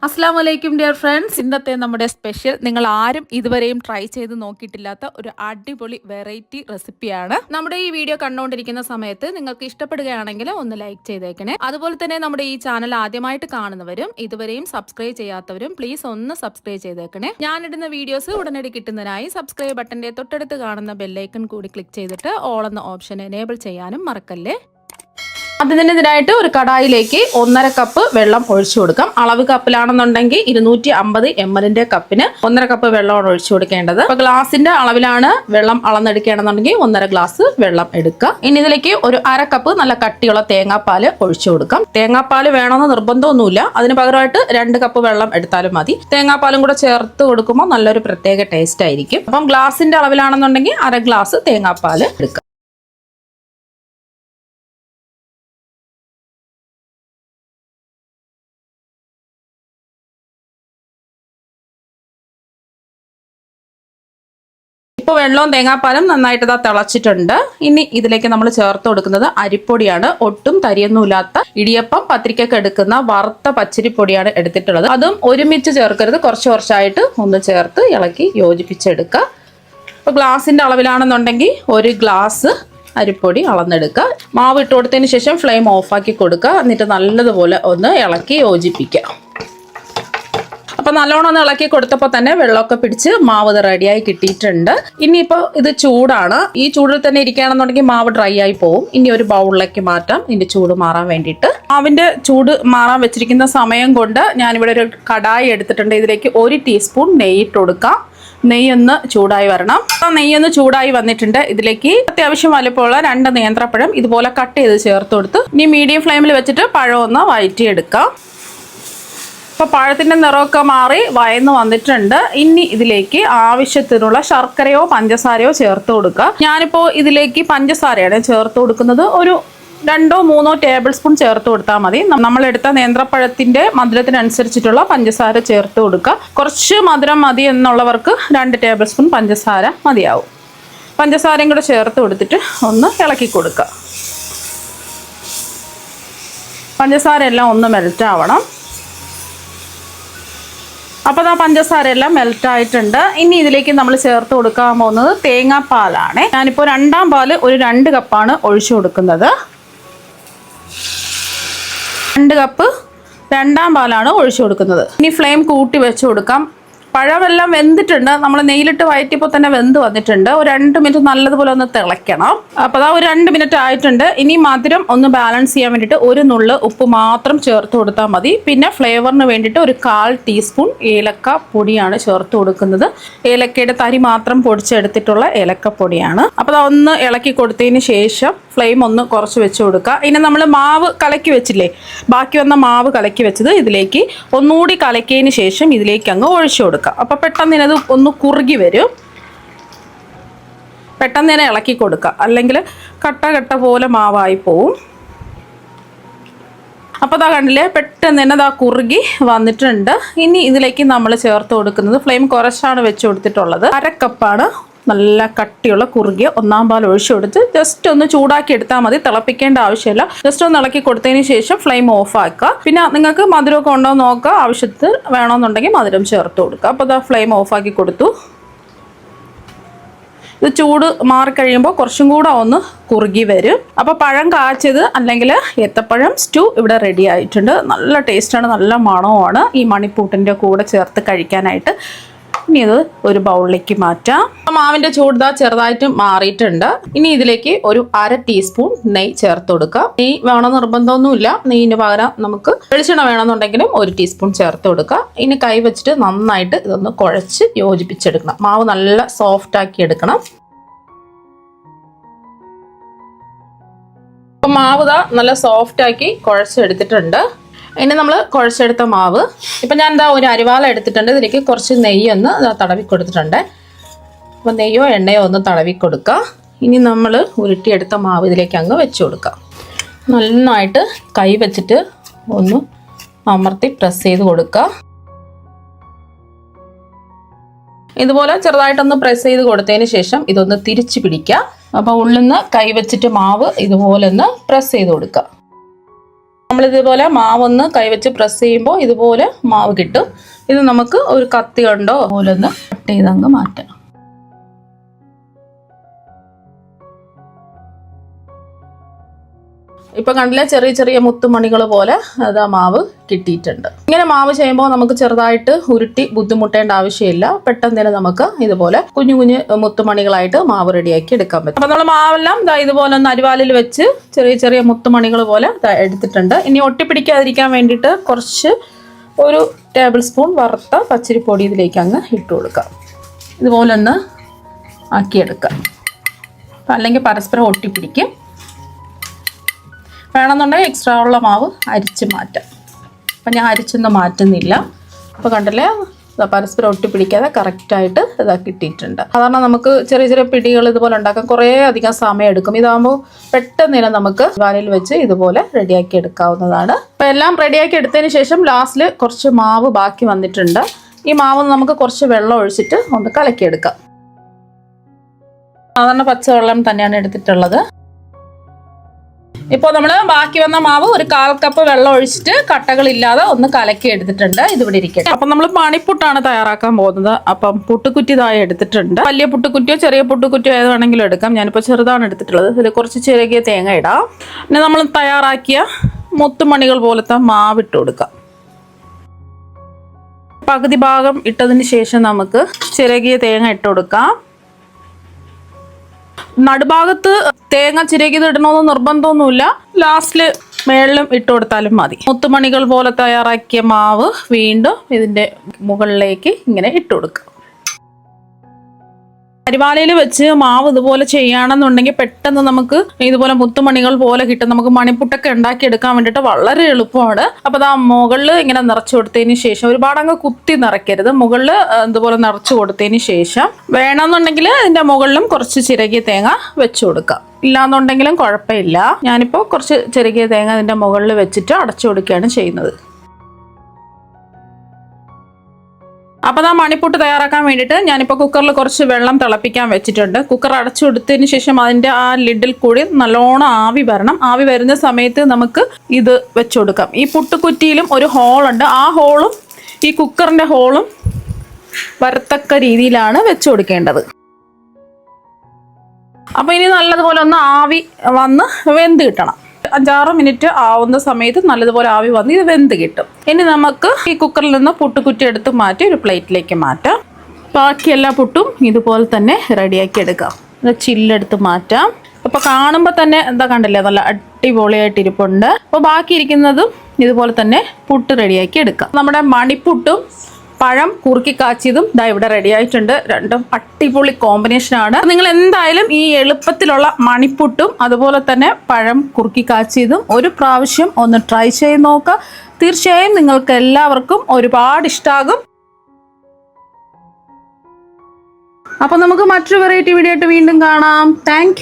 അസ്സലാമലൈക്കും dear friends. ഇന്നത്തെ നമ്മുടെ സ്പെഷ്യൽ നിങ്ങൾ ആരും ഇതുവരെയും ട്രൈ ചെയ്ത് നോക്കിയിട്ടില്ലാത്ത ഒരു അടിപൊളി വെറൈറ്റി റെസിപ്പിയാണ്. നമ്മുടെ ഈ വീഡിയോ കണ്ടുകൊണ്ടിരിക്കുന്ന സമയത്ത് നിങ്ങൾക്ക് ഇഷ്ടപ്പെടുകയാണെങ്കിൽ ഒന്ന് ലൈക്ക് ചെയ്തേക്കണേ. അതുപോലെ തന്നെ നമ്മുടെ ഈ ചാനൽ ആദ്യമായിട്ട് കാണുന്നവരും ഇതുവരെയും സബ്സ്ക്രൈബ് ചെയ്യാത്തവരും പ്ലീസ് ഒന്ന് സബ്സ്ക്രൈബ് ചെയ്തേക്കണേ. ഞാനിടുന്ന വീഡിയോസ് ഉടനടി കിട്ടുന്നതിനായി സബ്സ്ക്രൈബ് ബട്ടന്റെ തൊട്ടടുത്ത് കാണുന്ന ബെല്ലൈക്കൺ കൂടി ക്ലിക്ക് ചെയ്തിട്ട് ഓൾ എന്ന ഓപ്ഷൻ എനേബിൾ ചെയ്യാനും മറക്കല്ലേ. അതിനായിട്ട് ഒരു കടായിലേക്ക് 1.5 കപ്പ് വെള്ളം ഒഴിച്ചു കൊടുക്കാം. അളവ് കപ്പിലാണെന്നുണ്ടെങ്കിൽ 250 ml കപ്പിന് 1.5 കപ്പ് വെള്ളമാണ് ഒഴിച്ചു കൊടുക്കേണ്ടത്. അപ്പൊ ഗ്ലാസിന്റെ അളവിലാണ് വെള്ളം അളന്നെടുക്കുകയാണെന്നുണ്ടെങ്കിൽ 1.5 ഗ്ലാസ് വെള്ളം എടുക്കുക. ഇനി ഇതിലേക്ക് ഒരു 1/2 കപ്പ് നല്ല കട്ടിയുള്ള തേങ്ങാപ്പാല് ഒഴിച്ചു കൊടുക്കാം. തേങ്ങാപ്പാല് വേണമെന്ന് നിർബന്ധമൊന്നുമില്ല, അതിന് പകരമായിട്ട് 2 കപ്പ് വെള്ളം എടുത്താലും മതി. തേങ്ങാപ്പാലും കൂടെ ചേർത്ത് കൊടുക്കുമ്പോൾ നല്ലൊരു പ്രത്യേക ടേസ്റ്റ് ആയിരിക്കും. അപ്പം ഗ്ലാസിന്റെ അളവിലാണെന്നുണ്ടെങ്കിൽ 1/2 ഗ്ലാസ് തേങ്ങാപ്പാല് എടുക്കുക. ഇപ്പോൾ വെള്ളവും തേങ്ങാപ്പാലും നന്നായിട്ട് തിളച്ചിട്ടുണ്ട്. ഇനി ഇതിലേക്ക് നമ്മൾ ചേർത്ത് കൊടുക്കുന്നത് അരിപ്പൊടിയാണ്. ഒട്ടും തരിയൊന്നുമില്ലാത്ത ഇടിയപ്പം പത്തിരിക്കൊക്കെ എടുക്കുന്ന വറുത്ത പച്ചരിപ്പൊടിയാണ് എടുത്തിട്ടുള്ളത്. അതും ഒരുമിച്ച് ചേർക്കരുത്, കുറച്ചായിട്ട് ഒന്ന് ചേർത്ത് ഇളക്കി യോജിപ്പിച്ചെടുക്കുക. ഇപ്പോൾ ഗ്ലാസിന്റെ അളവിലാണെന്നുണ്ടെങ്കിൽ 1 ഗ്ലാസ് അരിപ്പൊടി അളന്നെടുക്കുക. മാവ് ഇട്ട് കൊടുത്തതിന് ശേഷം ഫ്ലെയിം ഓഫാക്കി കൊടുക്കുക. എന്നിട്ട് നല്ലതുപോലെ ഒന്ന് ഇളക്കി യോജിപ്പിക്കുക. അപ്പൊ നല്ലോണം ഒന്ന് ഇളക്കി കൊടുത്തപ്പോൾ തന്നെ വെള്ളമൊക്കെ പിടിച്ച് മാവ് റെഡിയായി കിട്ടിയിട്ടുണ്ട്. ഇനിയിപ്പോൾ ഇത് ചൂടാണ്. ഈ ചൂടിൽ തന്നെ ഇരിക്കുകയാണെന്നുണ്ടെങ്കിൽ മാവ് ഡ്രൈ ആയി പോകും. ഇനി ഒരു ബൗളിലേക്ക് മാറ്റാം ഇതിന്റെ ചൂട് മാറാൻ വേണ്ടിയിട്ട്. മാവിന്റെ ചൂട് മാറാൻ വെച്ചിരിക്കുന്ന സമയം കൊണ്ട് ഞാനിവിടെ ഒരു കടായി എടുത്തിട്ടുണ്ട്. ഇതിലേക്ക് 1 ടീസ്പൂൺ നെയ്യ് ഇട്ട് കൊടുക്കാം. നെയ്യൊന്ന് ചൂടായി വരണം. നെയ്യൊന്ന് ചൂടായി വന്നിട്ടുണ്ട്. ഇതിലേക്ക് അത്യാവശ്യം വലുപ്പമുള്ള 2 നേന്ത്രപ്പഴം ഇതുപോലെ കട്ട് ചെയ്ത് ചേർത്ത് കൊടുത്ത് ഇനി മീഡിയം ഫ്ലെയിമിൽ വെച്ചിട്ട് പഴം ഒന്ന് വഴറ്റിയെടുക്കാം. അപ്പോൾ പഴത്തിൻ്റെ നിറമൊക്കെ മാറി വയന്ന് വന്നിട്ടുണ്ട്. ഇനി ഇതിലേക്ക് ആവശ്യത്തിനുള്ള ശർക്കരയോ പഞ്ചസാരയോ ചേർത്ത് കൊടുക്കുക. ഞാനിപ്പോൾ ഇതിലേക്ക് പഞ്ചസാരയാണ് ചേർത്ത് കൊടുക്കുന്നത്. ഒരു 2-3 ടേബിൾ സ്പൂൺ ചേർത്ത് കൊടുത്താൽ മതി. നമ്മളെടുത്ത നേന്ത്രപ്പഴത്തിൻ്റെ മധുരത്തിനനുസരിച്ചിട്ടുള്ള പഞ്ചസാര ചേർത്ത് കൊടുക്കുക. കുറച്ച് മധുരം മതി എന്നുള്ളവർക്ക് 2 ടേബിൾ സ്പൂൺ പഞ്ചസാര മതിയാവും. പഞ്ചസാരയും കൂടെ ചേർത്ത് കൊടുത്തിട്ട് ഒന്ന് ഇളക്കി കൊടുക്കുക. പഞ്ചസാര എല്ലാം ഒന്ന് മെൽറ്റ് ആവണം. അപ്പോൾ ആ പഞ്ചസാര എല്ലാം മെൽറ്റ് ആയിട്ടുണ്ട്. ഇനി ഇതിലേക്ക് നമ്മൾ ചേർത്ത് കൊടുക്കാൻ പോകുന്നത് തേങ്ങാപ്പാലാണ്. ഞാനിപ്പോൾ 2ാം പാല് ഒരു 2 കപ്പാണ് ഒഴിച്ചു കൊടുക്കുന്നത്. 2 കപ്പ് 2ാം പാലാണ് ഒഴിച്ചു കൊടുക്കുന്നത്. ഇനി ഫ്ലെയിം കൂട്ടി വെച്ച് കൊടുക്കാം. പഴമെല്ലാം വെന്തിട്ടുണ്ട്. നമ്മൾ നെയ്യിലിട്ട് വഴറ്റിയപ്പോൾ തന്നെ വെന്ത് വന്നിട്ടുണ്ട്. ഒരു 2 മിനിറ്റ് നല്ലതുപോലെ ഒന്ന് തിളയ്ക്കണം. അപ്പോൾ ഒരു 2 മിനിറ്റ് ആയിട്ടുണ്ട്. ഇനി മധുരം ഒന്ന് ബാലൻസ് ചെയ്യാൻ വേണ്ടിയിട്ട് ഒരു നുള്ള് ഉപ്പ് മാത്രം ചേർത്ത് കൊടുത്താൽ മതി. പിന്നെ ഫ്ലേവറിന് വേണ്ടിയിട്ട് ഒരു 1/4 ടീസ്പൂൺ ഏലക്ക പൊടിയാണ് ചേർത്ത് കൊടുക്കുന്നത്. ഏലക്കയുടെ തരി മാത്രം പൊടിച്ചെടുത്തിട്ടുള്ള ഏലക്കപ്പൊടിയാണ്. അപ്പോൾ അതൊന്ന് ഇളക്കി കൊടുത്തതിന് ശേഷം ഫ്ലെയിം ഒന്ന് കുറച്ച് വെച്ച് കൊടുക്കുക. ഇനി നമ്മൾ മാവ് കലക്കി വെച്ചില്ലേ, ബാക്കി വന്ന മാവ് കലക്കി വെച്ചത് ഇതിലേക്ക് ഒന്നുകൂടി കലക്കിയതിന് ശേഷം ഇതിലേക്ക് അങ്ങ് ഒഴിച്ചു കൊടുക്കുക. അപ്പോൾ പെട്ടെന്ന് ഇതിനത് ഒന്ന് കുറുകി വരും. പെട്ടെന്ന് തന്നെ ഇളക്കി കൊടുക്കുക, അല്ലെങ്കിൽ കട്ട പോലെ മാവായി പോവും. അപ്പോൾ കണ്ടില്ലേ, പെട്ടെന്ന് തന്നെ കുറുകി വന്നിട്ടുണ്ട്. ഇനി ഇതിലേക്ക് നമ്മൾ ചേർത്ത് കൊടുക്കുന്നത് ഫ്ലെയിം കുറച്ചാണ് വെച്ച് കൊടുത്തിട്ടുള്ളത്. 1/2 കപ്പാണ് നല്ല കട്ടിയുള്ള കുറുകിയ 1ാം പാൽ ഒഴിച്ചു കൊടുത്ത് ജസ്റ്റ് ഒന്ന് ചൂടാക്കി എടുത്താൽ മതി. തിളപ്പിക്കേണ്ട ആവശ്യമില്ല. ജസ്റ്റ് ഒന്ന് ഇളക്കി കൊടുത്തതിന് ശേഷം ഫ്ലെയിം ഓഫ് ആക്കുക. പിന്നെ നിങ്ങൾക്ക് മധുരമൊക്കെ ഉണ്ടോ എന്ന് നോക്കുക. ആവശ്യത്തിന് വേണമെന്നുണ്ടെങ്കിൽ മധുരം ചേർത്ത് കൊടുക്കുക. അപ്പോൾ ഫ്ലെയിം ഓഫാക്കി കൊടുത്തു. ഇത് ചൂട് മാറിക്കഴിയുമ്പോൾ കുറച്ചും കൂടെ ഒന്ന് കുറുകി വരും. അപ്പോൾ പഴം കാച്ചത് അല്ലെങ്കിൽ ഏത്തപ്പഴം സ്റ്റൂ ഇവിടെ റെഡി ആയിട്ടുണ്ട്. നല്ല ടേസ്റ്റാണ്, നല്ല മണവുമാണ് ഈ മണിപ്പൂട്ടിൻ്റെ കൂടെ ചേർത്ത് കഴിക്കാനായിട്ട്. ഇനി ഇത് ഒരു ബൗളിലേക്ക് മാറ്റാം. മാവിൻ്റെ ചൂട് ചെറുതായിട്ട് മാറിയിട്ടുണ്ട്. ഇനി ഇതിലേക്ക് ഒരു 1/2 ടീസ്പൂൺ നെയ്യ് ചേർത്ത് കൊടുക്കുക. നെയ്യ് വേണം നിർബന്ധമൊന്നുമില്ല. നെയ്യിന് പകരം നമുക്ക് വെളിച്ചെണ്ണ വേണമെന്നുണ്ടെങ്കിലും 1 ടീസ്പൂൺ ചേർത്ത് കൊടുക്കുക. ഇനി കൈ വെച്ചിട്ട് നന്നായിട്ട് ഇതൊന്ന് കുഴച്ച് യോജിപ്പിച്ചെടുക്കണം. മാവ് നല്ല സോഫ്റ്റ് ആക്കി എടുക്കണം. അപ്പം മാവ് നല്ല സോഫ്റ്റ് ആക്കി കുഴച്ചെടുത്തിട്ടുണ്ട്. ഇനി നമ്മൾ കുഴച്ചെടുത്ത മാവ് ഇപ്പം ഞാൻ ഒരു അരിവാള എടുത്തിട്ടുണ്ട്. ഇതിലേക്ക് കുറച്ച് നെയ്യൊന്ന് തടവി കൊടുത്തിട്ടുണ്ട്. അപ്പോൾ നെയ്യോ എണ്ണയോ ഒന്ന് തടവി കൊടുക്കുക. ഇനി നമ്മൾ ഉരുട്ടിയെടുത്ത മാവ് ഇതിലേക്ക് അങ്ങ് വെച്ച് കൊടുക്കുക. നന്നായിട്ട് കൈ വെച്ചിട്ട് ഒന്ന് അമർത്തി പ്രസ് ചെയ്ത് കൊടുക്കുക. ഇതുപോലെ ചെറുതായിട്ടൊന്ന് പ്രസ് ചെയ്ത് കൊടുത്തതിന് ശേഷം ഇതൊന്ന് തിരിച്ച് പിടിക്കുക. അപ്പോൾ ഉള്ളിൽ നിന്ന് കൈ വെച്ചിട്ട് മാവ് ഇതുപോലെ ഒന്ന് പ്രസ് ചെയ്ത് കൊടുക്കുക. നമ്മളിതുപോലെ മാവൊന്ന് കൈവച്ച് പ്രസ് ചെയ്യുമ്പോൾ ഇതുപോലെ മാവ് കിട്ടും. ഇത് നമുക്ക് ഒരു കത്തി കൊണ്ടോ അതുപോലെ ഒന്ന് കട്ട് ചെയ്തങ്ങ് മാറ്റാം. ഇപ്പൊ കണ്ടില്ലേ, ചെറിയ ചെറിയ മുത്തുമണികൾ പോലെ അതാ മാവ് കിട്ടിയിട്ടുണ്ട്. ഇങ്ങനെ മാവ് ചെയ്യുമ്പോൾ നമുക്ക് ചെറുതായിട്ട് ഉരുട്ടി ബുദ്ധിമുട്ടേണ്ട ആവശ്യമില്ല. പെട്ടെന്ന് തന്നെ നമുക്ക് ഇതുപോലെ കുഞ്ഞു കുഞ്ഞു മുത്തുമണികളായിട്ട് മാവ് റെഡിയാക്കി എടുക്കാൻ പറ്റും. അപ്പൊ നമ്മൾ മാവെല്ലാം ഇതുപോലെ ഒന്ന് അരിവാലിൽ വെച്ച് ചെറിയ ചെറിയ മുത്തുമണികൾ പോലെ എടുത്തിട്ടുണ്ട്. ഇനി ഒട്ടിപ്പിടിക്കാതിരിക്കാൻ വേണ്ടിയിട്ട് കുറച്ച് ഒരു ടേബിൾ സ്പൂൺ വറുത്ത പച്ചരിപ്പൊടി ഇതിലേക്ക് അങ്ങ് ഇട്ട് കൊടുക്കാം. ഇതുപോലെ ഒന്ന് ആക്കിയെടുക്കാം. അല്ലെങ്കിൽ പരസ്പരം ഒട്ടിപ്പിടിക്കും. വേണമെന്നുണ്ടെങ്കിൽ എക്സ്ട്രാ ഉള്ള മാവ് അരിച്ച് മാറ്റാം. അപ്പം ഞാൻ അരിച്ചൊന്നും മാറ്റുന്നില്ല. അപ്പോൾ കണ്ടല്ലേ, പരസ്പരം ഒട്ടിപ്പിടിക്കാതെ കറക്റ്റായിട്ട് ഇതാ കിട്ടിയിട്ടുണ്ട്. സാധാരണ നമുക്ക് ചെറിയ ചെറിയ പിടികൾ ഇതുപോലെ ഉണ്ടാക്കാൻ കുറേ അധികം സമയം എടുക്കും. ഇതാകുമ്പോൾ പെട്ടെന്ന് തന്നെ നമുക്ക് വാനിൽ വെച്ച് ഇതുപോലെ റെഡിയാക്കി എടുക്കാവുന്നതാണ്. അപ്പോൾ എല്ലാം റെഡിയാക്കി എടുത്തതിന് ശേഷം ലാസ്റ്റിൽ കുറച്ച് മാവ് ബാക്കി വന്നിട്ടുണ്ട്. ഈ മാവ് നമുക്ക് കുറച്ച് വെള്ളം ഒഴിച്ചിട്ട് ഒന്ന് കലക്കിയെടുക്കാം. സാധാരണ പച്ചവെള്ളം തന്നെയാണ് എടുത്തിട്ടുള്ളത്. ഇപ്പോൾ നമ്മൾ ബാക്കി വന്ന മാവ് ഒരു 1/4 കപ്പ് വെള്ളം ഒഴിച്ചിട്ട് കട്ടകളില്ലാതെ ഒന്ന് കലക്കി എടുത്തിട്ടുണ്ട്. ഇതിവിടെ ഇരിക്കട്ടെ. അപ്പം നമ്മൾ മണിപ്പുട്ടാണ് തയ്യാറാക്കാൻ പോകുന്നത്. അപ്പം പുട്ടുകുറ്റി ഇതായി എടുത്തിട്ടുണ്ട്. വലിയ പുട്ടുകുറ്റിയോ ചെറിയ പുട്ടുകുറ്റിയോ ഏത് വേണമെങ്കിലും എടുക്കാം. ഞാനിപ്പോൾ ചെറുതാണ് എടുത്തിട്ടുള്ളത്. ഇതിൽ കുറച്ച് ചിരകിയ തേങ്ങ ഇടാം. പിന്നെ നമ്മൾ തയ്യാറാക്കിയ മുത്തുമണികൾ പോലത്തെ മാവിട്ട് കൊടുക്കാം. പകുതി ഭാഗം ഇട്ടതിന് ശേഷം നമുക്ക് ചിരകിയ തേങ്ങ ഇട്ട് കൊടുക്കാം. നടുഭാഗത്ത് തേങ്ങ ചിരകിയത് ഇടണമെന്ന് നിർബന്ധമൊന്നുമില്ല. ലാസ്റ്റിൽ മേളിലും ഇട്ട് കൊടുത്താലും മതി. മുത്തുമണികൾ പോലെ തയ്യാറാക്കിയ മാവ് വീണ്ടും ഇതിൻ്റെ മുകളിലേക്ക് ഇങ്ങനെ ഇട്ട് കൊടുക്കുക. അരിവാലയിൽ വെച്ച് മാവ് ഇതുപോലെ ചെയ്യുകയാണെന്നുണ്ടെങ്കിൽ പെട്ടെന്ന് നമുക്ക് ഇതുപോലെ മുത്തുമണികൾ പോലെ കിട്ടും. നമുക്ക് മണിപ്പുട്ടൊക്കെ ഉണ്ടാക്കി എടുക്കാൻ വേണ്ടിയിട്ട് വളരെ എളുപ്പമാണ്. അപ്പോൾ ആ മുകളിൽ ഇങ്ങനെ നിറച്ചു കൊടുത്തതിന് ശേഷം ഒരുപാട് അങ്ങ് കുത്തി നിറയ്ക്കരുത്. മുകളിൽ ഇതുപോലെ നിറച്ചു കൊടുത്തതിന് ശേഷം വേണമെന്നുണ്ടെങ്കിൽ ഇതിൻ്റെ മുകളിലും കുറച്ച് ചിരകിയ തേങ്ങ വെച്ചു കൊടുക്കാം. ഇല്ലാന്നുണ്ടെങ്കിലും കുഴപ്പമില്ല. ഞാനിപ്പോൾ കുറച്ച് ചിരകിയ തേങ്ങ ഇതിൻ്റെ മുകളിൽ വെച്ചിട്ട് അടച്ചു കൊടുക്കുകയാണ് ചെയ്യുന്നത്. അപ്പോൾ ആ മണിപ്പുട്ട് തയ്യാറാക്കാൻ വേണ്ടിയിട്ട് ഞാനിപ്പോൾ കുക്കറിൽ കുറച്ച് വെള്ളം തിളപ്പിക്കാൻ വെച്ചിട്ടുണ്ട്. കുക്കർ അടച്ചു കൊടുത്തതിന് ശേഷം അതിൻ്റെ ആ ലിഡിൽ കൂടി നല്ലോണം ആവി വരണം. ആവി വരുന്ന സമയത്ത് നമുക്ക് ഇത് വെച്ചു കൊടുക്കാം. ഈ പുട്ടുകുറ്റിയിലും ഒരു ഹോളുണ്ട്. ആ ഹോളും ഈ കുക്കറിൻ്റെ ഹോളും വരത്തക്ക രീതിയിലാണ് വെച്ചു കൊടുക്കേണ്ടത്. അപ്പോൾ ഇനി നല്ലതുപോലെ ഒന്ന് ആവി വന്ന് വെന്ത് കിട്ടണം. 5-6 മിനിറ്റ് ആവുന്ന സമയത്ത് നല്ലതുപോലെ ആവി വന്ന് ഇത് വെന്ത് കിട്ടും. ഇനി നമുക്ക് ഈ കുക്കറിൽ നിന്ന് പുട്ടുകുറ്റി എടുത്ത് മാറ്റി ഒരു പ്ലേറ്റിലേക്ക് മാറ്റാം. ബാക്കി എല്ലാ പുട്ടും ഇതുപോലെ തന്നെ റെഡിയാക്കി എടുക്കാം. ചില്ലെടുത്ത് മാറ്റാം. അപ്പോൾ കാണുമ്പോൾ തന്നെ എന്താ കണ്ടില്ലേ, നല്ല അടിപൊളിയായിട്ട് ഇരിപ്പുണ്ട്. അപ്പോൾ ബാക്കി ഇരിക്കുന്നതും ഇതുപോലെ തന്നെ പുട്ട് റെഡിയാക്കി എടുക്കാം. നമ്മുടെ മണിപ്പുട്ടും പഴം കുറുക്കി കാച്ചിയതും ദാ ഇവിടെ റെഡി ആയിട്ടുണ്ട്. രണ്ടും അടിപൊളി കോമ്പിനേഷനാണ്. നിങ്ങൾ എന്തായാലും ഈ എളുപ്പത്തിലുള്ള മണിപ്പുട്ടും അതുപോലെ തന്നെ പഴം കുറുക്കി കാച്ചിയതും ഒരു പ്രാവശ്യം ഒന്ന് ട്രൈ ചെയ്ത് നോക്കുക. തീർച്ചയായും നിങ്ങൾക്ക് എല്ലാവർക്കും ഒരുപാട് ഇഷ്ടമാകും. അപ്പോൾ നമുക്ക് മറ്റൊരു വെറൈറ്റി വീഡിയോ ആയിട്ട് വീണ്ടും കാണാം. താങ്ക്